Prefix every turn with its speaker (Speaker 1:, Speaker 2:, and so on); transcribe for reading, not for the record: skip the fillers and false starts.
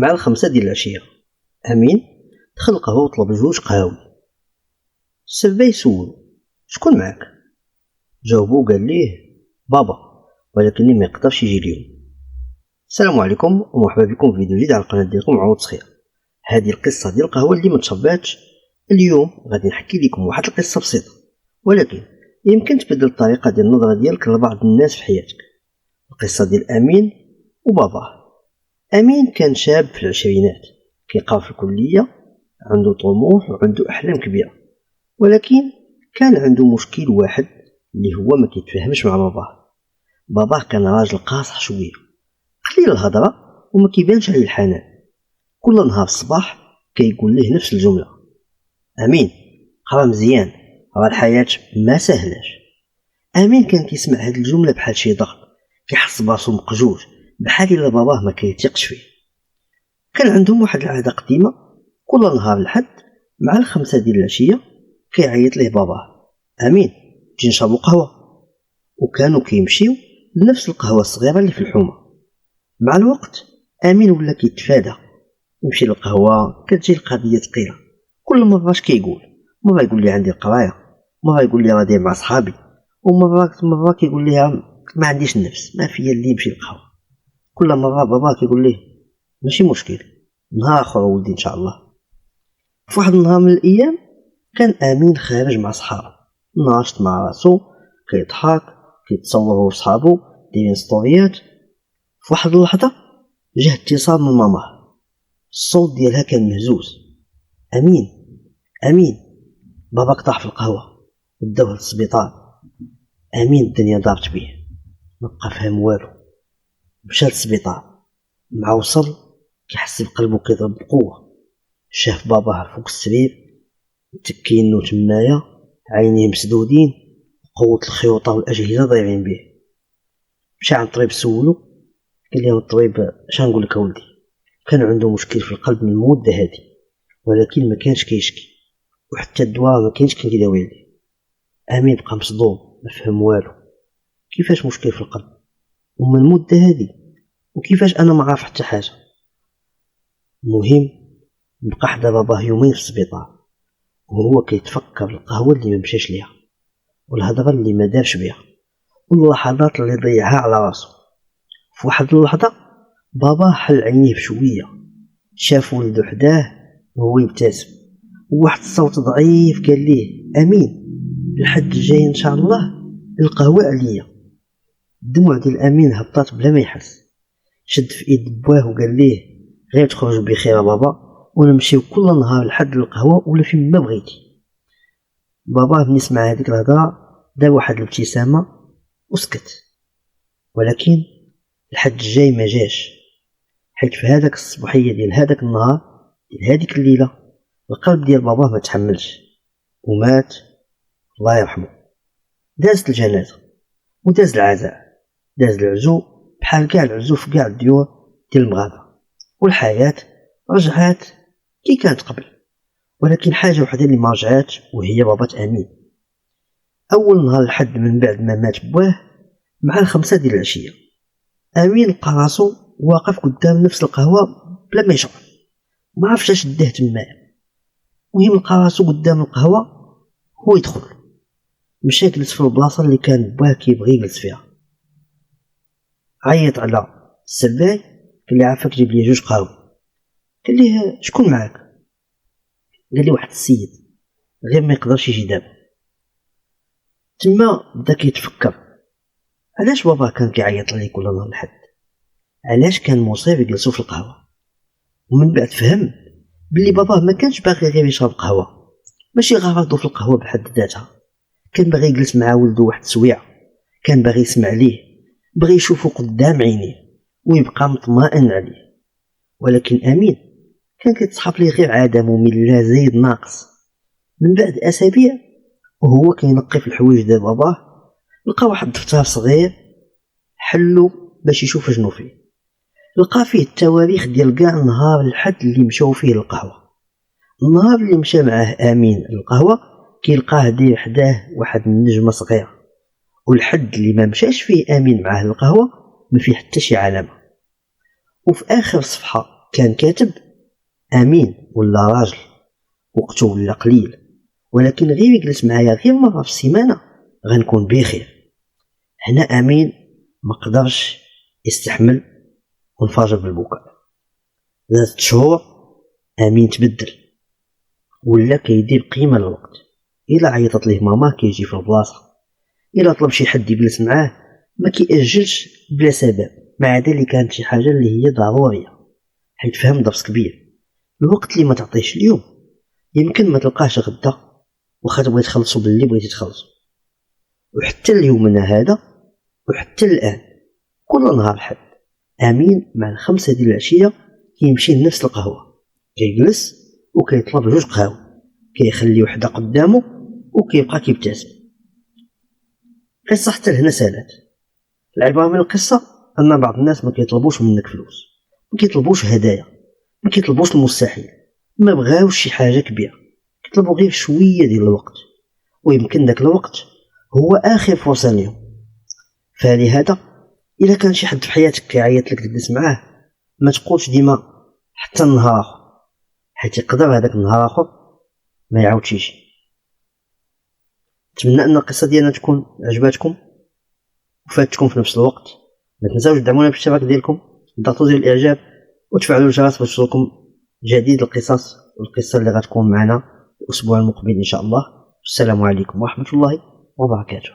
Speaker 1: مع 5 ديال العشية أمين دخل القهوة وطلب 2 قهاوي. السباي سولو شكون معاك؟ جاوبو قال ليه بابا ولكني ما يقدرش يجي اليوم. السلام عليكم ومرحبا بكم في فيديو جديد على القناة ديالكم عود صغير. هذه القصة ديال القهوة اللي ما تشبعتش. اليوم غادي نحكي لكم واحد القصة بسيطة ولكن يمكن تبدل الطريقة ديال النظرة ديالك لبعض الناس في حياتك. القصة ديال أمين وباباه. أمين كان شاب في العشرينات كيقرا في الكلية، عنده طموح وعنده أحلام كبيرة، ولكن كان عنده مشكل واحد اللي هو ما كيتفاهمش مع باباه كان راجل قاصح شوية، قليل الهضرة وما كيبانش عليه الحنان. كل نهار الصباح كيقول ليه نفس الجملة: أمين قرا مزيان راه الحياة ما سهلاش. أمين كان كيسمع هاد الجملة بحال شي ضغط، كيحس براسو مقجوج بحال الا باباه ما كيتيقش فيه. كان عندهم واحد العادة قديمة، كل نهار الحد مع 5 ديال العشية كيعيط ليه باباه: أمين تجي نشربو قهوة. وكانوا كيمشيو لنفس القهوة الصغيرة اللي في الحومة. مع الوقت أمين ولا كيتفادى يمشي للقهوة، كتجي القضية ثقيلة. كل مرة اش كيقول؟ مرة يقول لي عندي القراية، مرة يقول لي راه مع صحابي، ومرة كيقول لي ما عنديش النفس، ما فيا اللي نمشي للقهوة. كل مرة بابا كيقول ليه ماشي مشكل، نهار اخر ولدي ان شاء الله. في واحد النهار من الايام كان امين خارج مع صحابه، ناشط مع راسو، كيضحك كيتصور هو وصحابو دايرين ستوريات. في واحد اللحظه جاه اتصال من ماماه، الصوت ديالها كان مهزوز: امين امين باباك طاح في القهوه وداوه للسبيطار. امين الدنيا دارت بيه، مبقى فهم والو، مشى للسبيطار. مع وصل كيحس بقلبو كيضرب بقوه، شاف باباه فوق السرير متكينو تمايا، عينيه مسدودين، قوة الخيوطة والأجهزة ضايعين به. مشى عند الطبيب سولو، قال لهم الطبيب شنو نقول لك ولدي، كان عنده مشكل في القلب من المدة هذه، ولكن ما كانش كيشكي وحتى الدواء ما كانش كيداوي عليه. امين بقى مصدوم ما فهم والو، كيفاش مشكل في القلب ومن المدة هذه، وكيفاش انا ما عارف حتى حاجة. المهم بقى حدا باباه يومين في السبيطار وهو كيتفكر القهوة اللي ما مشاش ليها، والهضرة اللي ما دارش بها، واللحظات اللي ضيعها على راسو. في واحد اللحظة بابا حل عينيه بشوية، شاف ولده حداه وهو يبتسم، وواحد الصوت ضعيف قال ليه: أمين الحد الجاي إن شاء الله القهوة عليا. الدموع ديال أمين هبطات بلا ما يحس، شد في ايد بواه وقال ليه: غير تخرج بخير بابا ونمشيو كل نهار لحد القهوة ولا فين ما بغيتي. بابا ملي سمع هذيك الهضره دار واحد الابتسامه وسكت. ولكن الحد الجاي ما جاش، حيت في هذاك الصباحيه ديال هذاك النهار ديال هذيك الليله القلب ديال باباه ما تحملش ومات، الله يرحمه. دازت الجنازه وداز العزاء، داز العزو بحال كاع العزو في كاع الديور ديال المغاربه، والحياه رجعات كي كانت قبل. ولكن حاجه وحده اللي ما رجعاتش وهي بابا امين. اول نهار الحد من بعد ما مات بواه مع 5 ديال العشيه، امين لقى راسو واقف قدام نفس القهوه بلا ما يشعر، ما عرفش اش داه تمايا. المهم لقى راسو قدام القهوه، هو يدخل، مشى جلس في البلاصه اللي كان بواه كيبغي يجلس فيها. عيط على السباي قال لي: عافاك جيب لي 2 قهاوي. قال ليه: شكون معاك؟ قال لي: واحد السيد غير ما يقدرش يجي دابا. تما بدا كيتفكر علاش بابا كان كيعيط ليه كل نهار الحد، علاش كان مصير يجلسو في القهوه. ومن بعد فهم بلي باباه ما كانش باغي غير يشرب قهوه، ماشي غرضو في القهوه بحد ذاتها، كان باغي يجلس مع ولده واحد السويعه، كان باغي يسمع ليه، بغي يشوفو قدام عينيه ويبقى مطمئن عليه. ولكن امين كان كيتصحاب ليه غير عاده ممله زايد ناقص. من بعد اسابيع وهو كينقي في الحوايج ديال باباه، لقى واحد الدفتر صغير، حلو باش يشوف شنو فيه. لقى فيه التواريخ ديال كاع النهار الحد اللي مشاو فيه للقهوه. النهار اللي مشى معاه امين للقهوه كيلقاه داير حداه واحد النجمه صغيره، والحد اللي ما مشاش فيه امين معاه للقهوه ما فيه حتى شي علامه. وفي اخر صفحه كان كاتب امين ولا راجل وقته ولا قليل، ولكن غير يجلس معايا غير مره في السيمانه غنكون بخير. هنا امين ما قدرش يستحمل وانفجر بالبكاء. ذات 6 شهور امين تبدل، ولا كيدير قيمه للوقت. الا عيطت ليه ماما كيجي في البلاصه، الا طلب شي حد يجلس معاه ما كيأجلش بلا سبب، ما عدا اللي كانت شي حاجه اللي هي ضروريه، حيت فهم درس كبير. الوقت اللي ما تعطيهش اليوم يمكن ما تلقاهش غدا، واخا تبغي تخلصو باللي بغيتي تخلصو. وحتى اليومنا هذا وحتى الان كل نهار حد امين مع 5 ديال العشيه كيمشي لنفس القهوه، كيجلس وكيطلب 2 قهاوي، كيخلي وحده قدامه وكيبقى كيبتسم. قصه حتى لهنا سالات. العباره من القصه ان بعض الناس ما كيطلبوش منك فلوس، ما كيطلبوش هدايا، ما كيطلبوش المستحيل، ما بغاوش شي حاجه كبيره، كيطلبوا غير شويه ديال الوقت، ويمكن داك الوقت هو اخر فرصه ليهم. فلهذا الا كان شي حد في حياتك كيعيط لك تجلس معاه، ما تقولش ديما حتى النهار اخر، حيت يقدر هذاك النهار اخر ما يعاودش يجي. نتمنى ان القصه ديالنا تكون عجباتكم وفاتتكم في نفس الوقت. ما تنساوش تدعمونا بالاشتراك ديالكم، ضغطوا زر الاعجاب وتفعلوا الجرس باش توصلكم جديد القصص والقصه اللي غتكون معنا الاسبوع المقبل ان شاء الله. السلام عليكم ورحمه الله وبركاته.